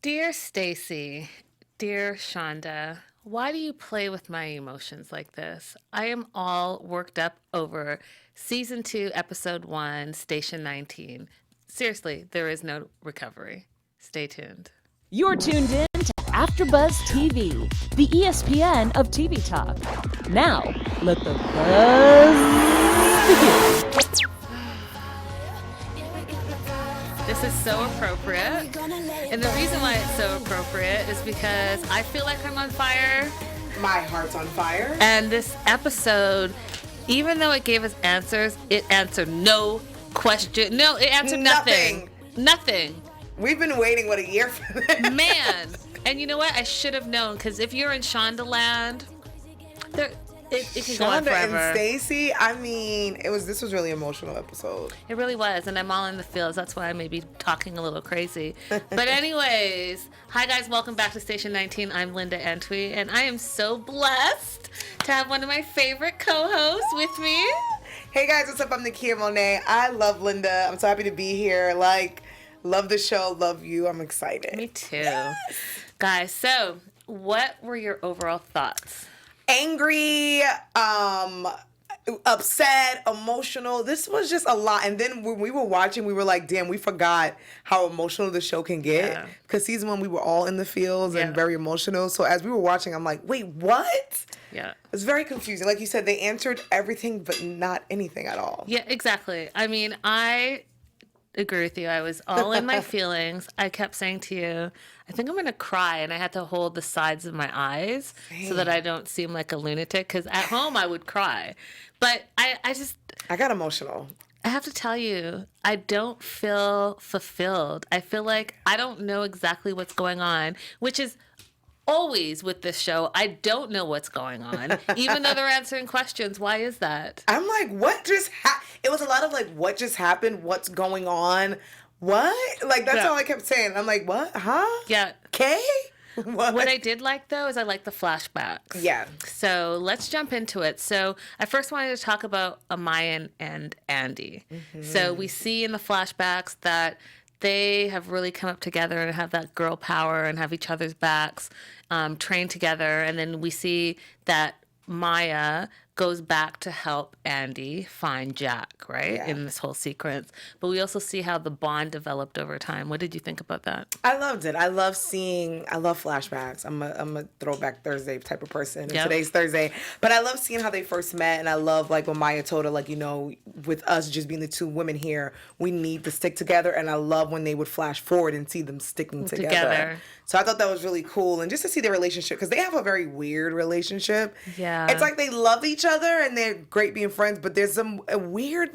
Dear Stacey, dear Shonda, why do you play with my emotions like this? I am all worked up over season 2, episode 1, station 19. Seriously, there is no recovery. Stay tuned. You're tuned in to AfterBuzz TV, the ESPN of TV talk. Now, let the buzz begin. This is so appropriate. And the reason why it's so appropriate is because I feel like I'm on fire. My heart's on fire. And this episode, even though it gave us answers, it answered no question. No, it answered nothing. Nothing. We've been waiting, a year for this? Man. And you know what? I should have known, because if you're in Shonda land, it can go on Shonda forever. and Stacey, this was really emotional episode. It really was, and I'm all in the feels. That's why I may be talking a little crazy. But anyways, hi guys, welcome back to Station 19. I'm Linda Antwi, and I am so blessed to have one of my favorite co-hosts with me. Hey guys, what's up? I'm Nakia Monet. I love Linda. I'm so happy to be here. Love the show, love you. I'm excited. Me too. Yes. Guys, so what were your overall thoughts? Angry, upset, emotional. This was just a lot. And then when we were watching, we were like, damn, we forgot how emotional the show can get. Because season 1, we were all in the fields and very emotional. So as we were watching, I'm like, wait, what? Yeah. It's very confusing. Like you said, they answered everything, but not anything at all. Yeah, exactly. I mean, I agree with you. I was all in my feelings. I kept saying to you, I think I'm going to cry, and I had to hold the sides of my eyes so that I don't seem like a lunatic, because at home I would cry. But I got emotional. I have to tell you, I don't feel fulfilled. I feel like I don't know exactly what's going on, which is always with this show. I don't know what's going on, even though they're answering questions. Why is that? I'm like, what just happened? It was a lot of what just happened? What's going on? What? That's all I kept saying. I'm like, what? Huh? Yeah. Okay? What I did like, though, is I like the flashbacks. Yeah. So let's jump into it. So I first wanted to talk about Amaya and Andy. Mm-hmm. So we see in the flashbacks that they have really come up together and have that girl power and have each other's backs, train together. And then we see that Maya goes back to help Andy find Jack, right? Yeah. In this whole sequence. But we also see how the bond developed over time. What did you think about that? I loved it. I love flashbacks. I'm a throwback Thursday type of person. Yep. Today's Thursday. But I love seeing how they first met. And I love when Maya told her, with us just being the two women here, we need to stick together. And I love when they would flash forward and see them sticking together. So I thought that was really cool. And just to see their relationship, because they have a very weird relationship. Yeah. It's like they love each other and they're great being friends, but there's some weird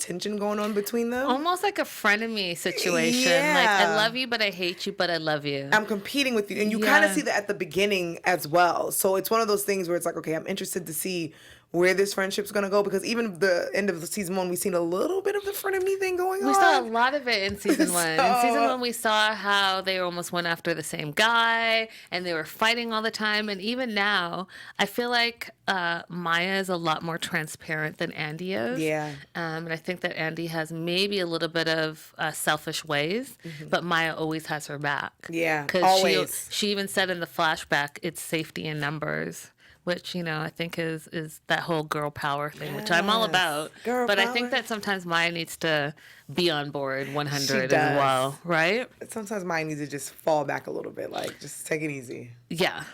tension going on between them. Almost like a frenemy situation. Yeah. I love you, but I hate you, but I love you. I'm competing with you. And you kind of see that at the beginning as well. So it's one of those things where it's like, okay, I'm interested to see where this friendship's going to go, because even the end of the season 1, we've seen a little bit of the frenemy thing going on. We saw a lot of it in season 1. In season 1, we saw how they almost went after the same guy, and they were fighting all the time. And even now, I feel like Maya is a lot more transparent than Andy is. Yeah. And I think that Andy has maybe a little bit of selfish ways, but Maya always has her back. Yeah, always. She even said in the flashback, it's safety in numbers. Which, I think is that whole girl power thing, which I'm all about. But I think that sometimes Maya needs to be on board 100 as well, right? Sometimes Maya needs to just fall back a little bit, just take it easy. Yeah.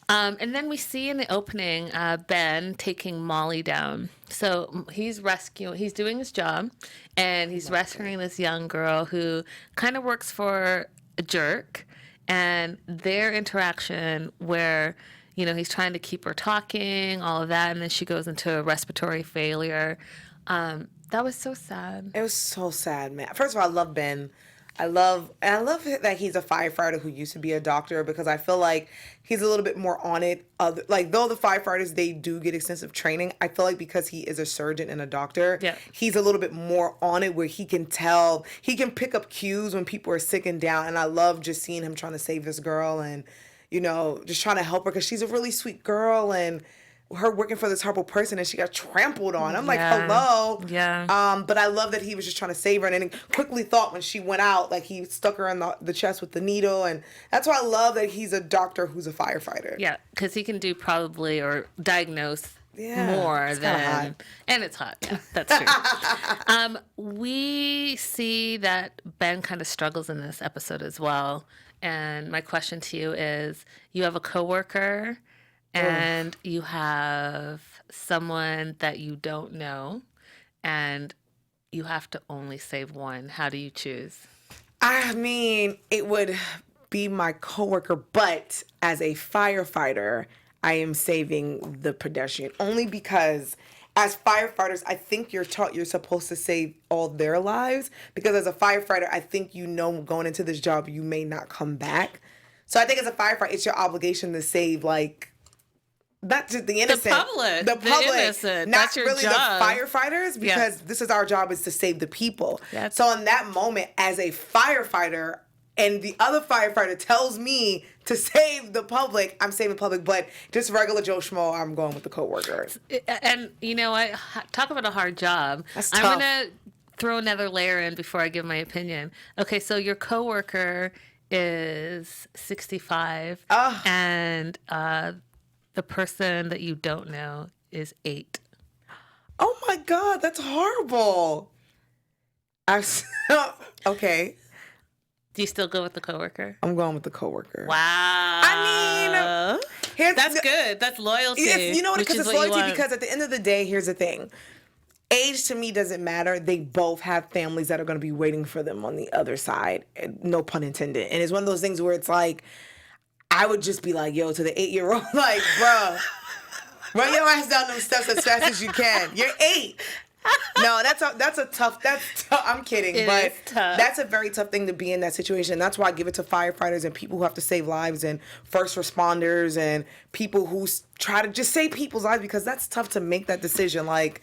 And then we see in the opening Ben taking Molly down. So he's doing his job, and he's rescuing this young girl who kind of works for a jerk, and their interaction where he's trying to keep her talking, all of that, and then she goes into a respiratory failure. That was so sad. It was so sad, man. First of all, I love Ben. I love that he's a firefighter who used to be a doctor, because I feel like he's a little bit more on it. Though the firefighters, they do get extensive training, I feel like because he is a surgeon and a doctor, he's a little bit more on it, where he can tell, he can pick up cues when people are sick and down. And I love just seeing him trying to save this girl and just trying to help her, because she's a really sweet girl. And her working for this horrible person and she got trampled on. I'm like, Yeah. hello. Yeah. But I love that he was just trying to save her and then quickly thought when she went out, like he stuck her in the chest with the needle. And that's why I love that he's a doctor who's a firefighter. Yeah, because he can do probably or diagnose Yeah, more it's kinda than, hot. and it's hot. Yeah, that's true. We see that Ben kind of struggles in this episode as well. And my question to you is: you have a coworker, and you have someone that you don't know, and you have to only save one. How do you choose? I mean, it would be my coworker, but as a firefighter, I am saving the pedestrian only because as firefighters, I think you're taught you're supposed to save all their lives because as a firefighter, I think going into this job, you may not come back. So I think as a firefighter, it's your obligation to save not just the innocent. The public. Innocent. Not That's your really job. the firefighters because this is our job is to save the people. Yes. So in that moment, as a firefighter, and the other firefighter tells me to save the public, I'm saving the public, but just regular Joe Schmo, I'm going with the coworker. And you know what? Talk about a hard job. That's I'm tough. going to throw another layer in before I give my opinion. Okay, so your coworker is 65, and the person that you don't know is 8. Oh my God, that's horrible. Okay. Do you still go with the coworker? I'm going with the coworker. Wow. I mean, that's good. That's loyalty. You know what? Because which is it's what you loyalty. want. Because at the end of the day, here's the thing. Age to me doesn't matter. They both have families that are going to be waiting for them on the other side. No pun intended. And it's one of those things where it's like, I would just be like, yo, to the 8-year-old, like, bruh, run your ass down them steps as fast as you can. You're 8. No, that's a tough. I'm kidding, but is tough. That's a very tough thing to be in that situation. That's why I give it to firefighters and people who have to save lives and first responders and people who try to just save people's lives because that's tough to make that decision. Like,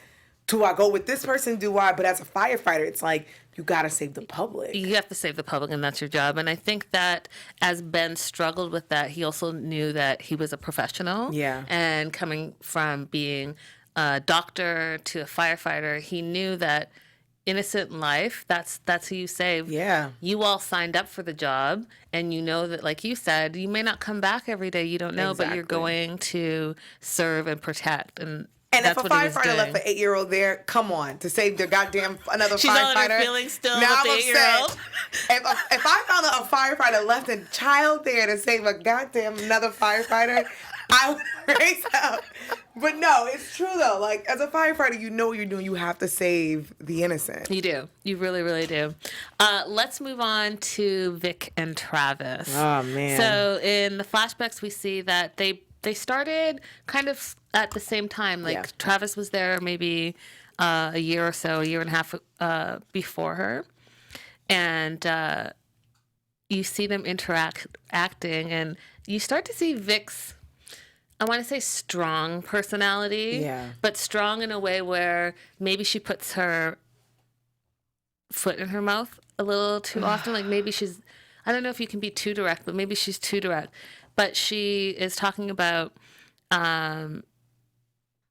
do I go with this person? Do I? But as a firefighter, it's like you gotta save the public. You have to save the public, and that's your job. And I think that as Ben struggled with that, he also knew that he was a professional. Yeah. And coming from being a doctor to a firefighter, he knew that innocent life, that's who you save. Yeah. You all signed up for the job, and you know that, like you said, you may not come back every day. You don't know, but you're Exactly. going to serve and protect. And that's if a what he was firefighter left doing. an 8-year-old there, come on, to save their goddamn another She's firefighter. on her feelings still Now with I'm the 8-year-old. upset. If I found out a firefighter left a child there to save a goddamn another firefighter, I would raise up. But no, it's true though. Like as a firefighter, you know what you're doing. You have to save the innocent. You do. You really, really do. Let's move on to Vic and Travis. Oh, man. So in the flashbacks, we see that they started kind of at the same time. Like Yeah. Travis was there maybe a year or so, a year and a half before her. And you see them acting, and you start to see Vic's, I want to say strong personality, Yeah. but strong in a way where maybe she puts her foot in her mouth a little too often. Like maybe she's, I don't know if you can be too direct, but maybe she's too direct. But she is talking about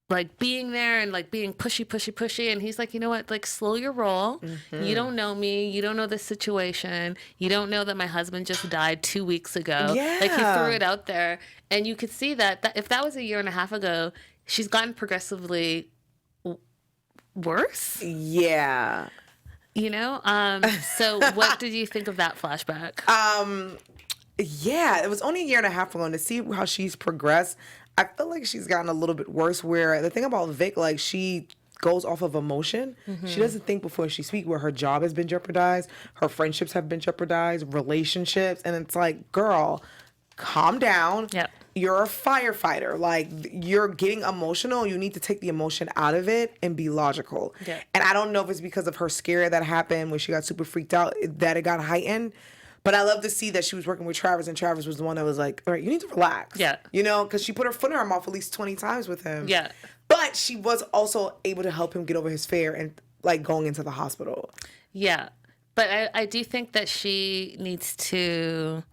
like being there and like being pushy. And he's like, you know what? Like slow your roll. Mm-hmm. You don't know me. You don't know this situation. You don't know that my husband just died 2 weeks ago. Yeah. Like he threw it out there. And you could see that if that was a year and a half ago, she's gotten progressively worse. Yeah. You know? So what did you think of that flashback? Yeah, it was only a year and a half ago, and to see how she's progressed, I feel like she's gotten a little bit worse. Where the thing about Vic, like she goes off of emotion. Mm-hmm. She doesn't think before she speaks. Where her job has been jeopardized, her friendships have been jeopardized, relationships, and it's like, girl, calm down. Yep. You're a firefighter. Like you're getting emotional. You need to take the emotion out of it and be logical. Yeah. And I don't know if it's because of her scare that happened when she got super freaked out that it got heightened. But I love to see that she was working with Travis, and Travis was the one that was like, all right, you need to relax. Yeah. You know, because she put her foot in her mouth at least 20 times with him. Yeah. But she was also able to help him get over his fear and like going into the hospital. Yeah. But I do think that she needs to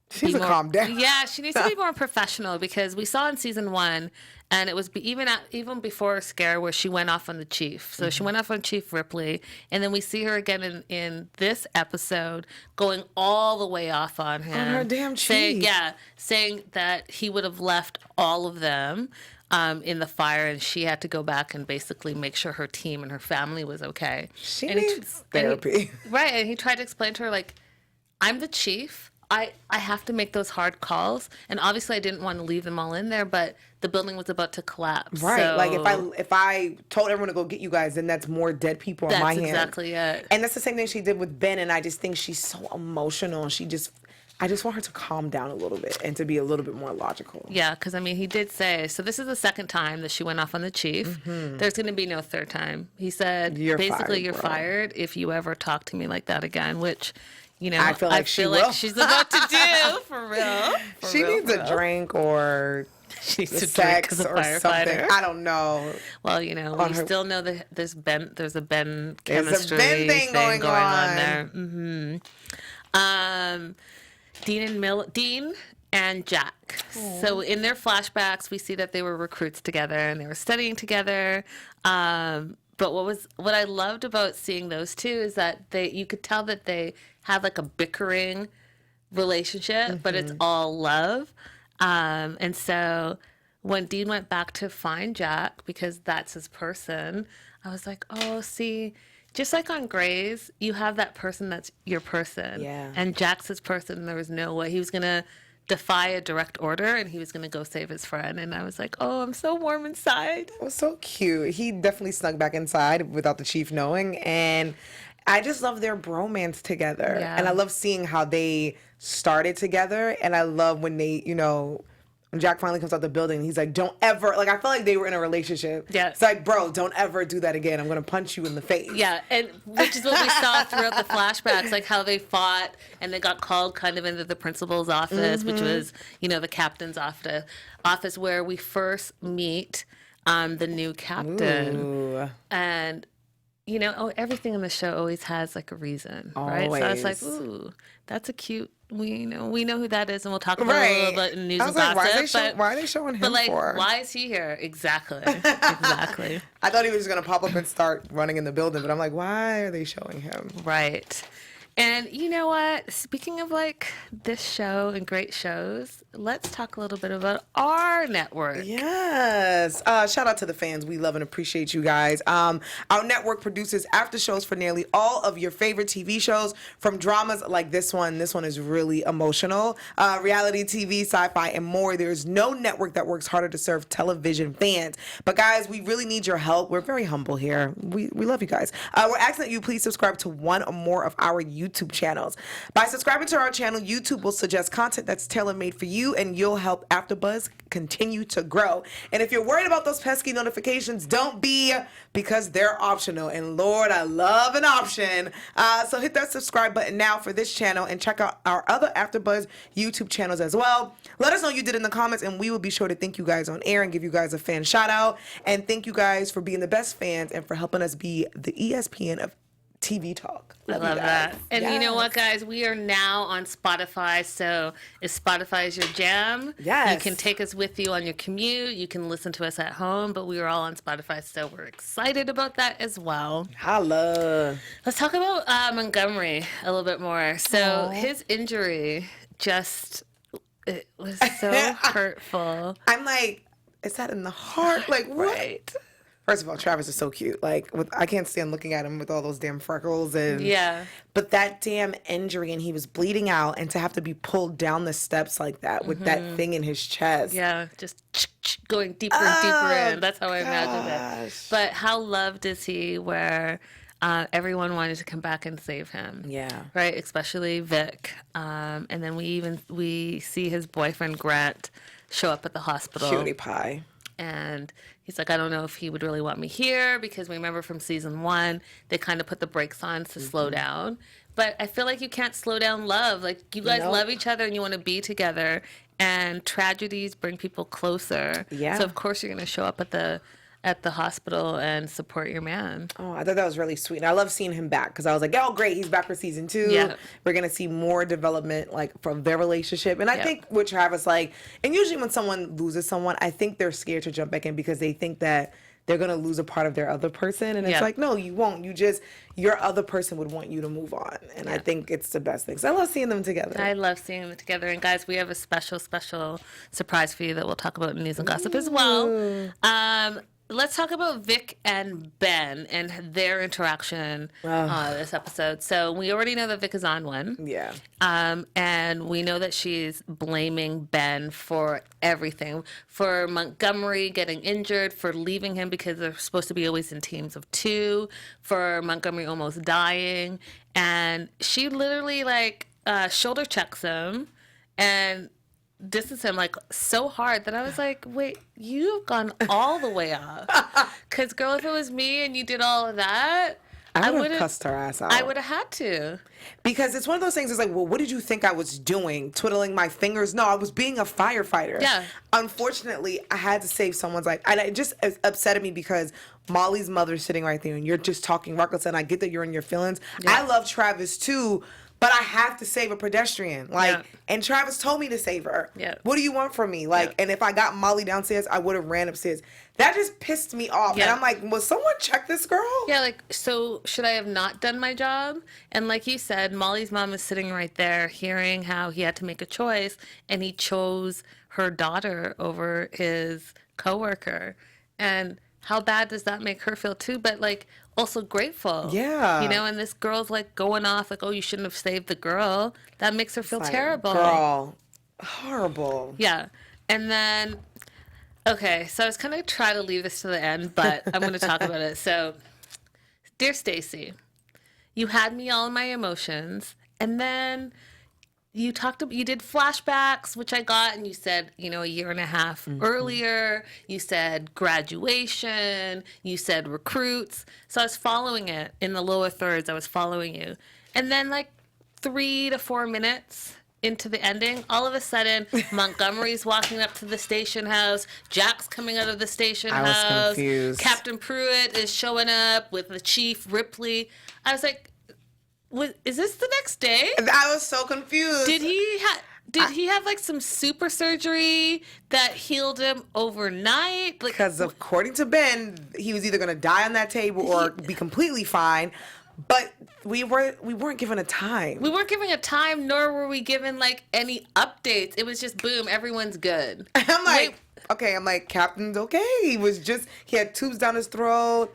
She needs to calm down. Yeah, she needs to be more professional, because we saw in season 1, and it was even before Scare, where she went off on the chief. So she went off on Chief Ripley, and then we see her again in this episode going all the way off on him. On her damn chief. Saying that he would have left all of them in the fire, and she had to go back and basically make sure her team and her family was okay. She needs therapy. Right, and he tried to explain to her, like, I'm the chief. I have to make those hard calls, and obviously I didn't want to leave them all in there, but the building was about to collapse. Right, so like if I told everyone to go get you guys, then that's more dead people on my hands. That's exactly it. And that's the same thing she did with Ben, and I just think she's so emotional. I just want her to calm down a little bit and to be a little bit more logical. Yeah, because I mean, he did say, so this is the second time that she went off on the chief. There's going to be no third time. He said, you're fired if you ever talk to me like that again, which, you know, I feel like she's about to do, for real. She needs a drink or she needs to sex drink or something. I don't know. Well, you know, we still know that there's a Ben chemistry there's a Ben thing going on there. Dean and Jack. Aww. So in their flashbacks, we see that they were recruits together and they were studying together. But what I loved about seeing those two is that you could tell that they have like a bickering relationship, but it's all love. And so when Dean went back to find Jack, because that's his person, I was like, oh, see, just like on Grey's, you have that person that's your person. Yeah. And Jack's his person. There was no way. He was going to defy a direct order, and he was going to go save his friend. And I was like, oh, I'm so warm inside. It was so cute. He definitely snuck back inside without the chief knowing. And I just love their bromance together. Yeah. And I love seeing how they started together. And I love when they, you know, when Jack finally comes out the building, he's like, don't ever, like, I felt like they were in a relationship. Yeah. It's like, bro, don't ever do that again. I'm going to punch you in the face. Yeah, and which is what we saw throughout the flashbacks, like how they fought and they got called kind of into the principal's office, which was, you know, the captain's office where we first meet the new captain. Ooh. And, you know, everything in the show always has like a reason, right? So I was like, ooh, that's a cute. We know who that is, and we'll talk about it a little bit in news and gossip. Why are they showing him? But like, for? why is he here? Exactly. Exactly. I thought he was gonna pop up and start running in the building, but I'm like, why are they showing him? Right. And you know what? Speaking of like this show and great shows, let's talk a little bit about our network. Yes. Shout out to the fans. We love and appreciate you guys. Our network produces after shows for nearly all of your favorite TV shows, from dramas like this one. This one is really emotional. Reality TV, sci-fi, and more. There's no network that works harder to serve television fans. But guys, we really need your help. We're very humble here. We love you guys. We're asking that you please subscribe to one or more of our YouTube channels. By subscribing to our channel, YouTube will suggest content that's tailor-made for you, and you'll help AfterBuzz continue to grow. And if you're worried about those pesky notifications, don't be, because they're optional. And Lord, I love an option. So hit that subscribe button now for this channel, and check out our other AfterBuzz YouTube channels as well. Let us know you did in the comments, and we will be sure to thank you guys on air and give you guys a fan shout out. And thank you guys for being the best fans and for helping us be the ESPN of TV talk. I love that. And you know what, guys? We are now on Spotify. So if Spotify is your jam, you can take us with you on your commute. You can listen to us at home, but we are all on Spotify. So we're excited about that as well. Holla. Let's talk about Montgomery a little bit more. So his injury it was so hurtful. I'm like, is that in the heart? Like, what? Right. First of all, Travis is so cute. Like, I can't stand looking at him with all those damn freckles and But that damn injury, and he was bleeding out, and to have to be pulled down the steps like that with that thing in his chest. Yeah, just going deeper and deeper in. That's how I imagined it. But how loved is he? Where everyone wanted to come back and save him. Yeah. Right, especially Vic. And then we see his boyfriend Grant show up at the hospital. Cutie pie. And he's like, I don't know if he would really want me here, because remember from season 1, they kind of put the brakes on to slow down. But I feel like you can't slow down love. Like, you guys love each other and you want to be together, and tragedies bring people closer. Yeah. So of course you're going to show up at the at the hospital and support your man. Oh, I thought that was really sweet. And I love seeing him back because I was like, oh, great, he's back for season 2. Yeah. We're going to see more development, like, from their relationship. And I Yeah. think with Travis, like, and usually when someone loses someone, I think they're scared to jump back in because they think that they're going to lose a part of their other person. And it's Yeah. like, no, you won't. Your other person would want you to move on. And I think it's the best thing. So I love seeing them together. I love seeing them together. And guys, we have a special surprise for you that we'll talk about in news and gossip as well. Let's talk about Vic and Ben and their interaction this episode. So we already know that Vic is on one. Yeah. And we know that she's blaming Ben for everything. For Montgomery getting injured, for leaving him because they're supposed to be always in teams of 2, for Montgomery almost dying. And she literally, like, shoulder checks him and disses him, like, so hard that I was like, wait, you've gone all the way off. Because, girl, if it was me and you did all of that, I would have cussed her ass out. I would have had to. Because it's one of those things, it's like, well, what did you think I was doing? Twiddling my fingers? No, I was being a firefighter. Yeah. Unfortunately, I had to save someone's life. And it just upset me because Molly's mother's sitting right there and you're just talking reckless, and I get that you're in your feelings. Yeah. I love Travis too, but I have to save a pedestrian. Like, and Travis told me to save her. Yeah. What do you want from me? Like, and if I got Molly downstairs, I would have ran upstairs. That just pissed me off. Yeah. And I'm like, will someone check this girl? Yeah, like, so should I have not done my job? And like you said, Molly's mom is sitting right there hearing how he had to make a choice, and he chose her daughter over his coworker. And how bad does that make her feel too? But, like, also grateful. Yeah. You know, and this girl's, like, going off, like, oh, you shouldn't have saved the girl. That makes her feel terrible. Girl, horrible. Yeah. And then, okay, so I was going to try to leave this to the end, but I'm going to talk about it. So, dear Stacey, you had me all in my emotions, and then you did flashbacks, which I got, and you said, you know, a year and a half earlier. You said graduation. You said recruits. So I was following it in the lower thirds. I was following you. And then, like, 3 to 4 minutes into the ending, all of a sudden, Montgomery's walking up to the station house. Jack's coming out of the station house. I was confused. Captain Pruitt is showing up with the Chief Ripley. I was like, is this the next day? I was so confused. Did he have like some super surgery that healed him overnight? Because according to Ben, he was either going to die on that table or be completely fine. But we weren't given a time. We weren't given a time, nor were we given like any updates. It was just boom, everyone's good. I'm like, okay. I'm like, Captain's okay. He had tubes down his throat.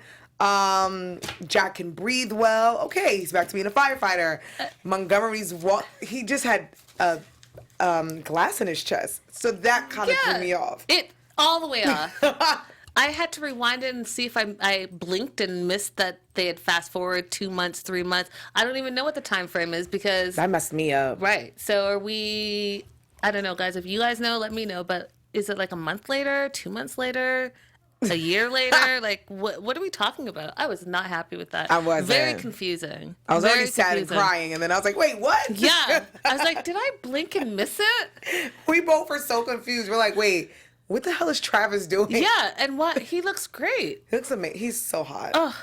Jack can breathe well. Okay, he's back to being a firefighter. Montgomery's he just had glass in his chest, so that kind of threw me off. It all the way off. I had to rewind it and see if I blinked and missed that they had fast forward 2 months, 3 months. I don't even know what the time frame is because that messed me up. Right. So are we? I don't know, guys. If you guys know, let me know. But is it like a month later, 2 months later? A year later, like what are we talking about? I was not happy with that. I wasn't. Very confusing. I was already sad and crying, and then I was like, "Wait, what?" Yeah, I was like, "Did I blink and miss it?" We both were so confused. We're like, "Wait, what the hell is Travis doing?" Yeah, and what? He looks great. He looks amazing. He's so hot. Oh.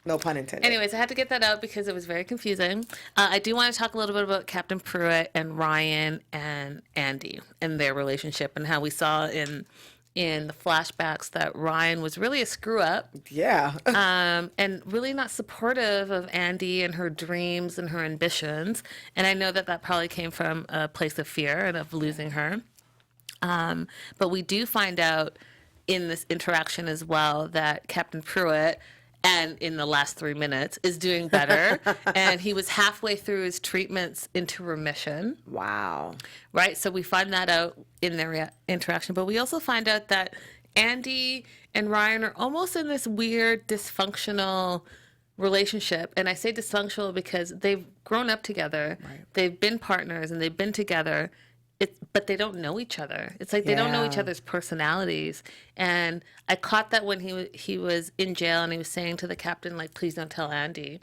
No pun intended. Anyways, I had to get that out because it was very confusing. I do want to talk a little bit about Captain Pruitt and Ryan and Andy and their relationship and how we saw in the flashbacks that Ryan was really a screw up. Yeah. And really not supportive of Andy and her dreams and her ambitions. And I know that probably came from a place of fear and of losing her. But we do find out in this interaction as well that Captain Pruitt, and in the last 3 minutes, is doing better. And he was halfway through his treatments into remission. Wow. Right? So we find that out in their interaction. But we also find out that Andy and Ryan are almost in this weird dysfunctional relationship. And I say dysfunctional because they've grown up together. Right. They've been partners and they've been together. But they don't know each other. It's like they don't know each other's personalities. And I caught that when he was in jail and he was saying to the captain, like, please don't tell Andy.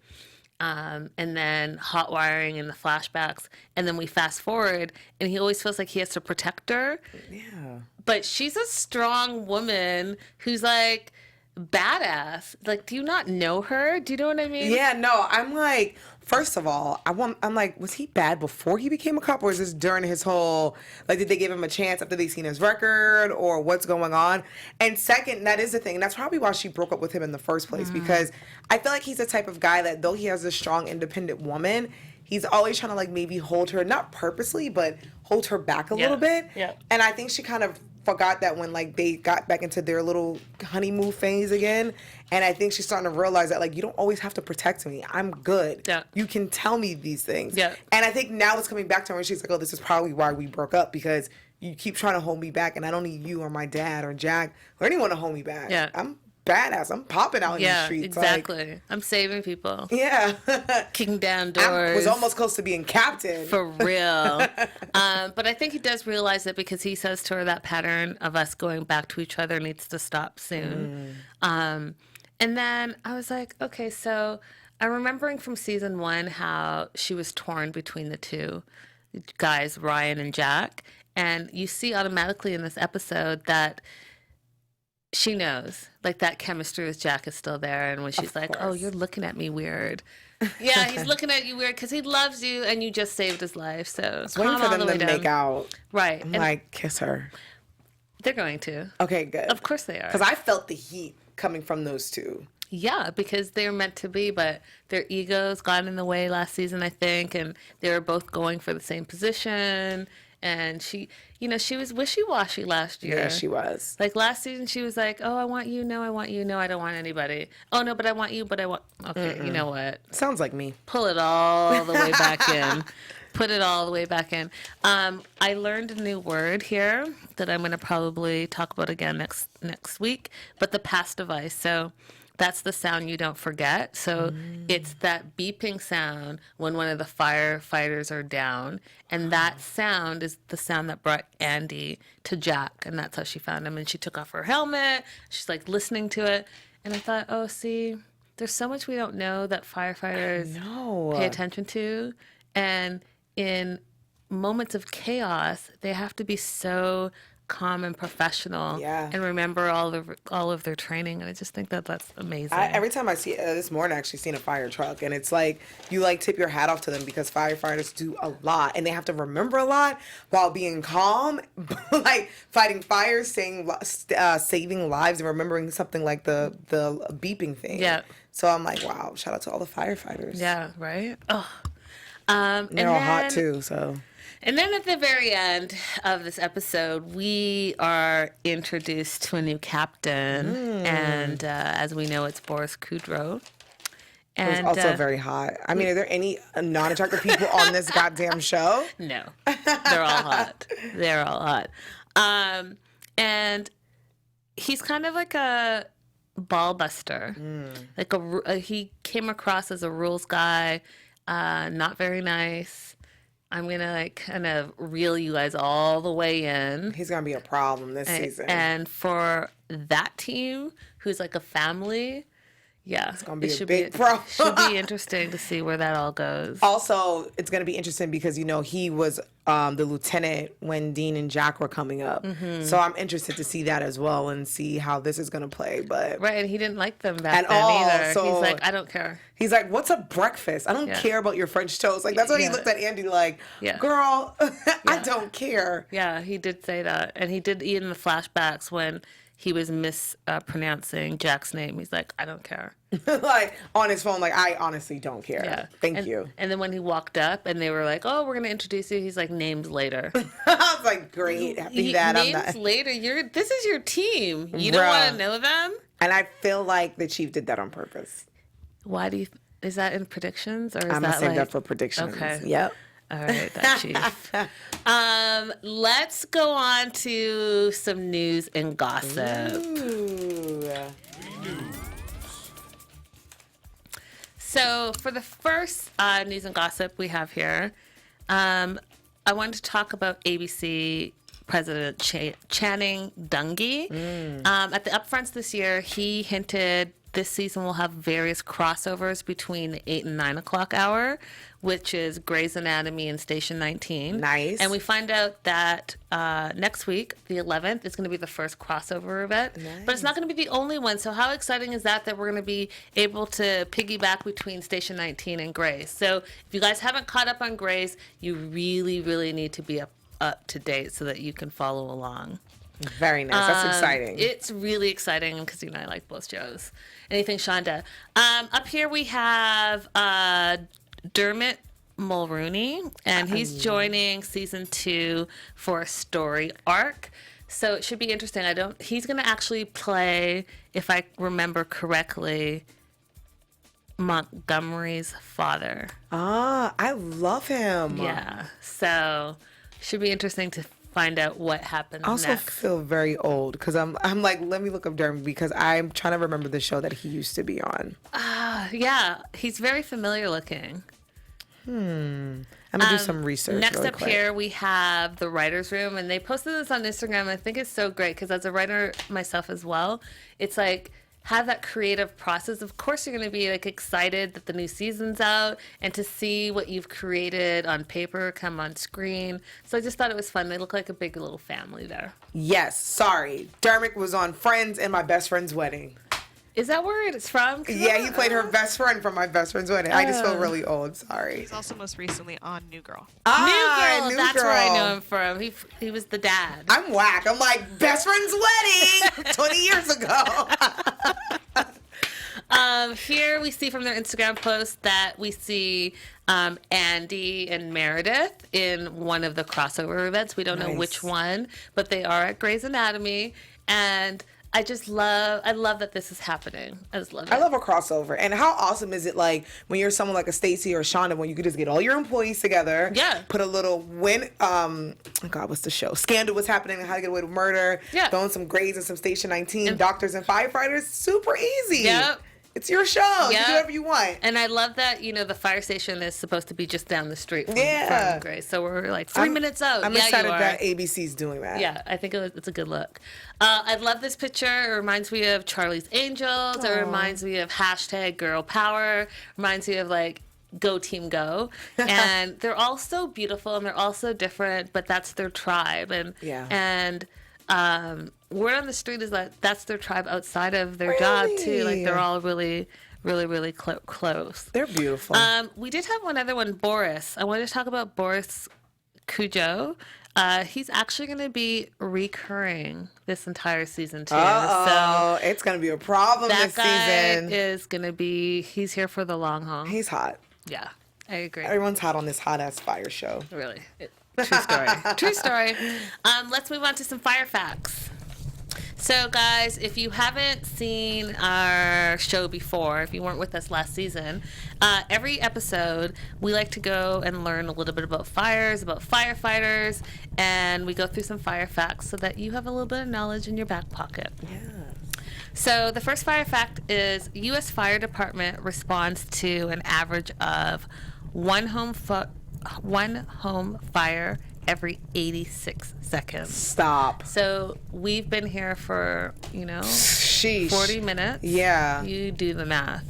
And then hot wiring in the flashbacks. And then we fast forward and he always feels like he has to protect her. Yeah. But she's a strong woman who's like, badass. Like, do you not know her? Do you know what I mean? Yeah, no, I'm like, first of all, I'm like, was he bad before he became a cop, or is this during his whole, like, did they give him a chance after they seen his record, or what's going on? And second, that is the thing. That's probably why she broke up with him in the first place, because I feel like he's the type of guy that, though he has a strong, independent woman, he's always trying to, like, maybe hold her, not purposely, but hold her back a little bit. Yeah. And I think she kind of forgot that when, like, they got back into their little honeymoon phase again. And I think she's starting to realize that, like, you don't always have to protect me. I'm good. Yeah. You can tell me these things. Yeah. And I think now it's coming back to her, and she's like, oh, this is probably why we broke up, because you keep trying to hold me back, and I don't need you or my dad or Jack or anyone to hold me back. Yeah. I'm badass. I'm popping out in the streets. Exactly. Like, I'm saving people. yeah. Kicking down I doors. was almost close to being captain. For real. But I think he does realize it, because he says to her that pattern of us going back to each other needs to stop soon. And then I was like, okay, so I'm remembering from season 1 how she was torn between the two guys, Ryan and Jack. And you see automatically in this episode that she knows, like, that chemistry with Jack is still there. And when she's like, oh, you're looking at me weird. Yeah, he's looking at you weird because he loves you and you just saved his life. So I was waiting for them to make out. Right. I'm like, kiss her. They're going to. Okay, good. Of course they are. Because I felt the heat coming from those two. Yeah, because they're meant to be, but their egos got in the way last season, I think, and they were both going for the same position. And she, she was wishy-washy last year. Yeah, she was. Like, last season, she was like, oh, I want you. No, I want you. No, I don't want anybody. Oh, no, but I want you, but I want... Okay, you know what? Sounds like me. Pull it all the way back in. Put it all the way back in. I learned a new word here that I'm going to probably talk about again next week, but the pass device. So that's the sound you don't forget. So it's that beeping sound when one of the firefighters are down. And that sound is the sound that brought Andy to Jack. And that's how she found him. And she took off her helmet. She's like listening to it. And I thought, oh, see, there's so much we don't know that firefighters pay attention to. And in moments of chaos, they have to be so calm and professional and remember all of their training. And I just think that that's amazing. Every time I see this morning, I actually seen a fire truck, and it's like you like tip your hat off to them, because firefighters do a lot and they have to remember a lot while being calm, like fighting fires, saving lives, and remembering something like the beeping thing. Yeah. So I'm like, wow, shout out to all the firefighters. Yeah, right? Oh. They're all hot too, so. And then at the very end of this episode, we are introduced to a new captain. And as we know, it's Boris Kudrow. And who's also very hot. I mean, are there any non-attractive people on this goddamn show? No. They're all hot. They're all hot. And he's kind of like a ball buster. Like he came across as a rules guy, not very nice. I'm going to like kind of reel you guys all the way in. He's going to be a problem this season. And for that team, who's like a family, yeah. It's going to be a big problem. Should be interesting to see where that all goes. Also, it's going to be interesting because, he was the lieutenant when Dean and Jack were coming up. So I'm interested to see that as well and see how this is going to play. But right, and he didn't like them back then either. So he's like, I don't care. He's like, what's a breakfast? I don't care about your French toast. Like, that's what he looked at Andy like, girl, I don't care. Yeah, he did say that. And he did eat in the flashbacks when he was mispronouncing Jack's name. He's like, I don't care. Like, on his phone, like, I honestly don't care. Yeah. Thank you. And then when he walked up and they were like, oh, we're going to introduce you, he's like, names later. I was like, great. Happy that names I'm not. later. This is your team. You don't want to know them? And I feel like the chief did that on purpose. Why do you... Is that in predictions? Or is I'm going to save that for predictions. Okay. Yep. All right, that chief. Let's go on to some news and gossip. Ooh. So for the first news and gossip we have here, I wanted to talk about ABC President Channing Dungey. At the upfronts this year, he hinted this season will have various crossovers between the 8 and 9 o'clock hour, which is Grey's Anatomy and Station 19. Nice. And we find out that next week, the 11th, is going to be the first crossover event. Nice. But it's not going to be the only one. So how exciting is that we're going to be able to piggyback between Station 19 and Grey's? So if you guys haven't caught up on Grey's, you really, really need to be up to date so that you can follow along. Very nice. That's exciting. It's really exciting because, I like both shows. Anything, Shonda? Up here we have Dermot Mulrooney, and he's joining season 2 for a story arc. So it should be interesting. He's going to actually play, if I remember correctly, Montgomery's father. Ah, I love him. Yeah. So should be interesting to find out what happens I also next. feel very old because I'm like, let me look up Dermot because I'm trying to remember the show that he used to be on. Yeah, he's very familiar looking. I'm gonna do some research. Next really up quick. here, we have the writer's room, and they posted this on Instagram. I think it's so great because as a writer myself as well, it's like have that creative process. Of course, you're going to be like excited that the new season's out and to see what you've created on paper come on screen. So I just thought it was fun. They look like a big little family there. Yes, sorry. Dermot was on Friends and My Best Friend's Wedding. Is that where it's from? Yeah, he played her best friend from My Best Friend's Wedding. I just feel really old. Sorry. He's also most recently on New Girl. New Girl. That's where I know him from. He was the dad. I'm whack. I'm like, Best Friend's Wedding 20 years ago. Here we see from their Instagram post that we see Andy and Meredith in one of the crossover events. We don't know which one, but they are at Grey's Anatomy, and I love that this is happening. I just love it. I love a crossover. And how awesome is it like when you're someone like a Stacey or Shonda when you could just get all your employees together. Yeah. Put a little oh God, what's the show? Scandal, What's Happening and How to Get Away with Murder. Yeah. Throwing some Grey's and some Station 19, Doctors and Firefighters. Super easy. Yep. It's your show. Yep. You do whatever you want. And I love that, the fire station is supposed to be just down the street from Grey's. So we're like 3 minutes out. I'm excited that ABC's doing that. Yeah, I think it's a good look. I love this picture. It reminds me of Charlie's Angels. It reminds me of hashtag Girl Power. Reminds me of like Go Team Go. And they're all so beautiful and they're all so different, but that's their tribe. And word on the street is that that's their tribe outside of their job too. Like they're all really, really, really close. They're beautiful. We did have one other one, Boris. I wanted to talk about Boris Cujo. He's actually going to be recurring this entire season too. So it's going to be a problem this season. That guy is going to be, he's here for the long haul. He's hot. Yeah, I agree. Everyone's hot on this hot ass fire show. Really. True story. True story. Let's move on to some fire facts. So, guys, if you haven't seen our show before, if you weren't with us last season, every episode we like to go and learn a little bit about fires, about firefighters, and we go through some fire facts so that you have a little bit of knowledge in your back pocket. Yeah. So the first fire fact is U.S. Fire Department responds to an average of one home fire every 86 seconds. Stop. So we've been here for, Sheesh. 40 minutes. Yeah. You do the math.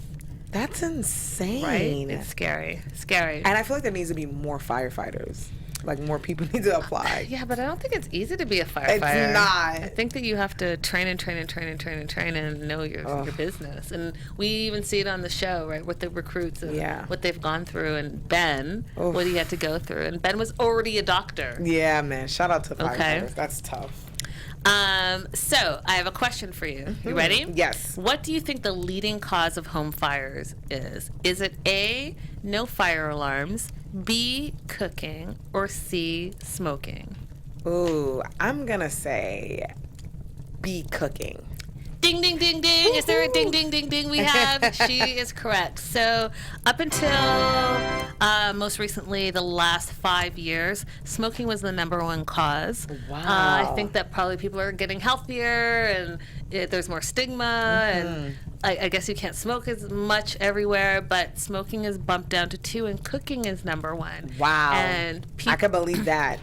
That's insane. Right? It's scary. Scary. And I feel like there needs to be more firefighters. Like more people need to apply. Yeah, but I don't think it's easy to be a firefighter. It's not. I think that you have to train and know your business. And we even see it on the show, right, with the recruits and what they've gone through. And Ben, what he had to go through. And Ben was already a doctor. Yeah, man. Shout out to firefighters. Okay. That's tough. So I have a question for you. You ready? Yes. What do you think the leading cause of home fires is? Is it A, no fire alarms, B, cooking, or C, smoking? Ooh, I'm gonna say B, cooking. Ding, ding, ding, ding. Is there a ding, ding, ding, ding we have? She is correct. So up until most recently, the last 5 years, smoking was the number one cause. Wow. I think that probably people are getting healthier and there's more stigma and I guess you can't smoke as much everywhere, but smoking is bumped down to 2 and cooking is number 1. Wow. And I can believe that.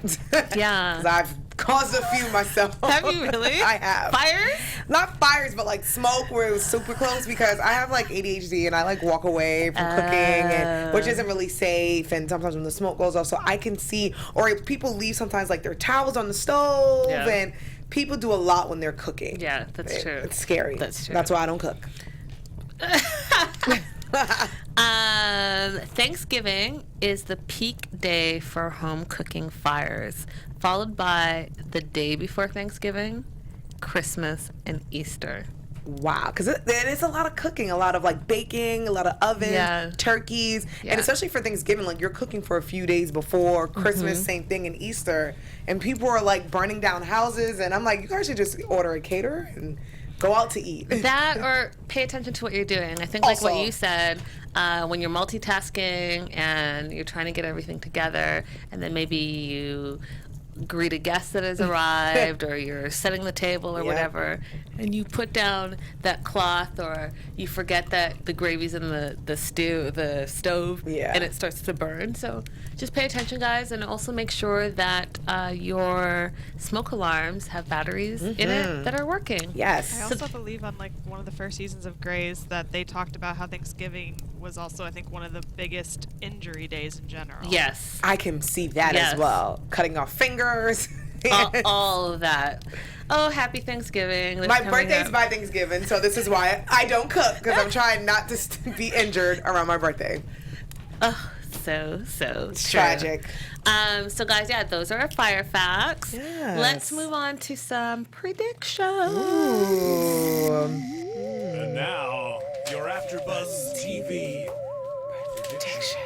Yeah. 'Cause I've caused a few myself. Have you really? I have. Fires? Not fires, but like smoke where it was super close because I have like ADHD and I like walk away from cooking, and, which isn't really safe. And sometimes when the smoke goes off, so I can see, or if people leave sometimes like their towels on the stove, and people do a lot when they're cooking. Yeah, that's true. It's scary. That's true. That's why I don't cook. Thanksgiving is the peak day for home cooking fires, followed by the day before Thanksgiving, Christmas, and Easter. Wow, because it is a lot of cooking, a lot of like baking, a lot of ovens, turkeys, and especially for Thanksgiving, like you're cooking for a few days before Christmas, same thing, and Easter, and people are like burning down houses, and I'm like, you guys should just order a caterer and go out to eat. That or pay attention to what you're doing. I think like Also, what you said, when you're multitasking and you're trying to get everything together, and then maybe you greet a guest that has arrived or you're setting the table or whatever, and you put down that cloth or you forget that the gravy's in the stove and it starts to burn. So just pay attention, guys, and also make sure that your smoke alarms have batteries in it that are working. Yes. I also believe on like one of the first seasons of Grey's that they talked about how Thanksgiving was also, I think, one of the biggest injury days in general. Yes. I can see that as well. Cutting off fingers. all of that. Oh, happy Thanksgiving. My birthday's by Thanksgiving, so this is why I don't cook, because I'm trying not to be injured around my birthday. Oh, so It's true. tragic. So guys, those are our fire facts. Yes. Let's move on to some predictions. Ooh. And now, your AfterBuzz TV predictions.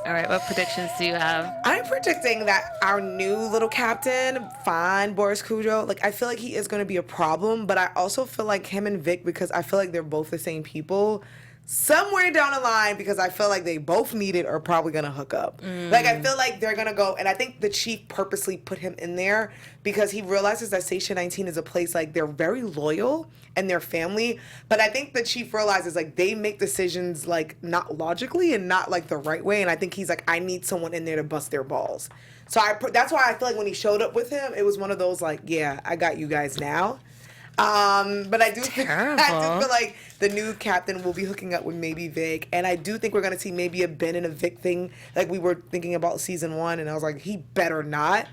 All right, what predictions do you have? I'm predicting that our new little captain, fine, Boris Cujo, like I feel like he is going to be a problem, but I also feel like him and Vic, because I feel like they're both the same people, somewhere down the line, because I feel like they both need it, are probably going to hook up. Like I feel like they're going to go, and I think the chief purposely put him in there because he realizes that Station 19 is a place like they're very loyal and their family, but I think the chief realizes like they make decisions like not logically and not like the right way, and I think he's like, I need someone in there to bust their balls. So that's why I feel like when he showed up with him, it was one of those like, yeah, I got you guys now. But I do feel like the new captain will be hooking up with maybe Vic, and I do think we're gonna see maybe a Ben and a Vic thing like we were thinking about season 1, and I was like, he better not.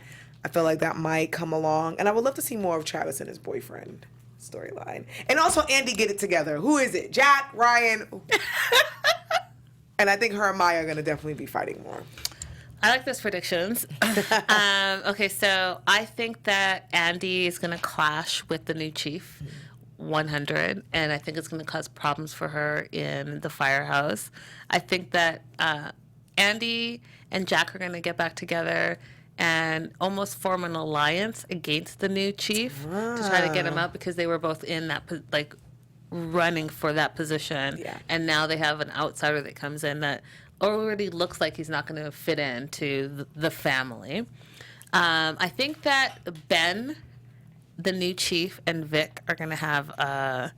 I feel like that might come along, and I would love to see more of Travis and his boyfriend storyline, and also Andy get it together. Who is it? Jack, Ryan, and I think her and Maya are gonna definitely be fighting more. I like those predictions. Okay, so I think that Andy is going to clash with the new chief, 100, and I think it's going to cause problems for her in the firehouse. I think that Andy and Jack are going to get back together and almost form an alliance against the new chief to try to get him out, because they were both in that, like, running for that position. Yeah. And now they have an outsider that comes in that already looks like he's not going to fit into the family. I think that Ben, the new chief, and Vic are going to have a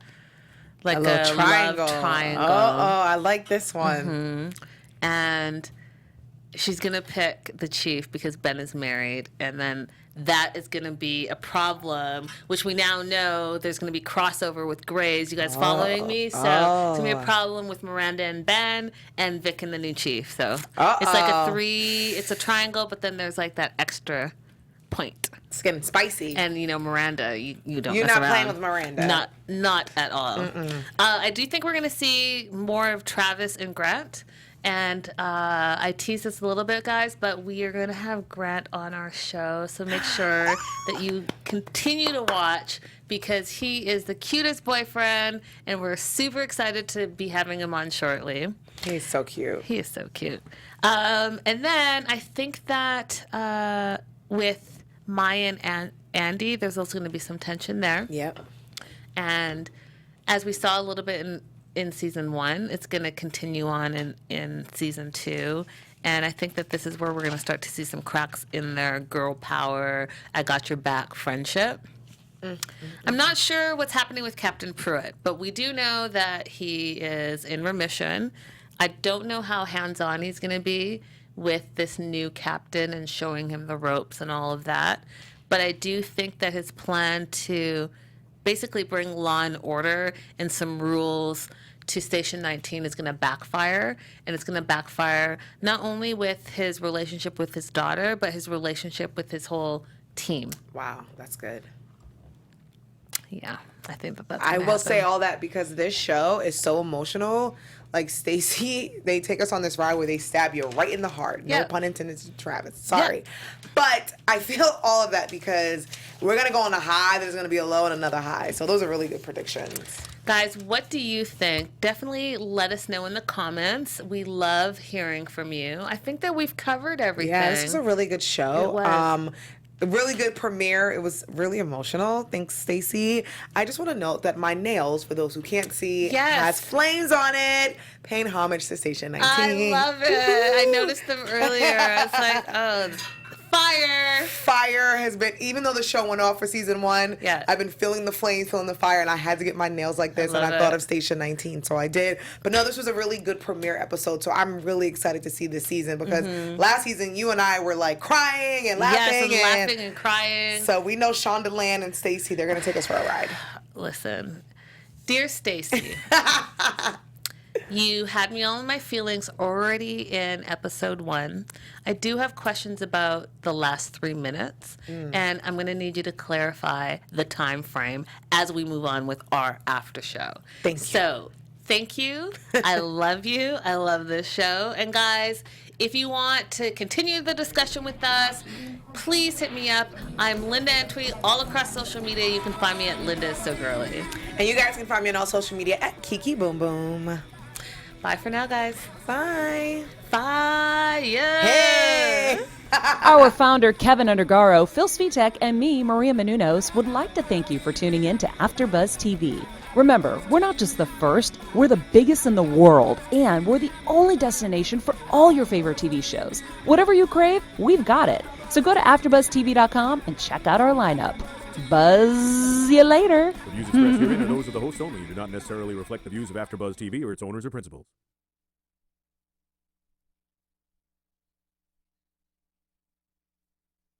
triangle. love triangle. Oh, I like this one. And she's going to pick the chief because Ben is married, and then that is going to be a problem, which we now know there's going to be crossover with Grey's. You guys following me? So it's going to be a problem with Miranda and Ben and Vic and the new chief. So it's like it's a triangle, but then there's like that extra point. It's getting spicy. And, Miranda, you don't You're mess not around. playing with Miranda. Not at all. I do think we're going to see more of Travis and Grant. And I teased this a little bit, guys, but we are going to have Grant on our show. So make sure that you continue to watch, because he is the cutest boyfriend, and we're super excited to be having him on shortly. He's so cute. He is so cute. And then I think that with Maya and Andy, there's also going to be some tension there. Yep. And as we saw a little bit in season 1, it's going to continue on in season 2. And I think that this is where we're going to start to see some cracks in their girl power, I got your back friendship. I'm not sure what's happening with Captain Pruitt, but we do know that he is in remission. I don't know how hands-on he's going to be with this new captain and showing him the ropes and all of that. but I do think that his plan to basically bring law and order and some rules to Station 19 is going to backfire, and it's going to backfire not only with his relationship with his daughter, but his relationship with his whole team. Wow, that's good. Yeah, I think that's I gonna will happen. say all that because this show is so emotional. Like Stacey, they take us on this ride where they stab you right in the heart. No Yeah. pun intended to Travis. Sorry. But I feel all of that because we're going to go on a high, there's going to be a low and another high. So those are really good predictions. Guys, what do you think? Definitely let us know in the comments. We love hearing from you. I think that we've covered everything. Yeah, this was a really good show. It was. A really good premiere. It was really emotional. Thanks, Stacey. I just want to note that my nails, for those who can't see, Yes. has flames on it, paying homage to Station 19. I love it. I noticed them earlier. I was like, oh, fire. Fire has been, even though the show went off for season 1, Yeah. I've been feeling the flames, feeling the fire, and I had to get my nails like this, and love I thought it. of Station 19, so I did. But no, this was a really good premiere episode, so I'm really excited to see this season because last season you and I were like crying and laughing. Yes, and laughing and crying. So we know Shondaland and Stacey, they're going to take us for a ride. Listen, dear Stacey, you had me all in my feelings already in episode 1. I do have questions about the last 3 minutes, and I'm going to need you to clarify the time frame as we move on with our after show. Thank you. So, thank you. I love you. I love this show. And guys, if you want to continue the discussion with us, please hit me up. I'm Linda Antwi all across social media. You can find me at Linda is So Girly. And you guys can find me on all social media at Kiki Boom Boom. Bye for now, guys. Bye. Fire! Hey! Our founder, Kevin Undergaro, Phil Svitek, and me, Maria Menounos, would like to thank you for tuning in to AfterBuzz TV. Remember, we're not just the first, we're the biggest in the world, and we're the only destination for all your favorite TV shows. Whatever you crave, we've got it. So go to AfterBuzzTV.com and check out our lineup. Buzz you later. The views expressed herein are those of the hosts only and do not necessarily reflect the views of AfterBuzz TV or its owners or principals.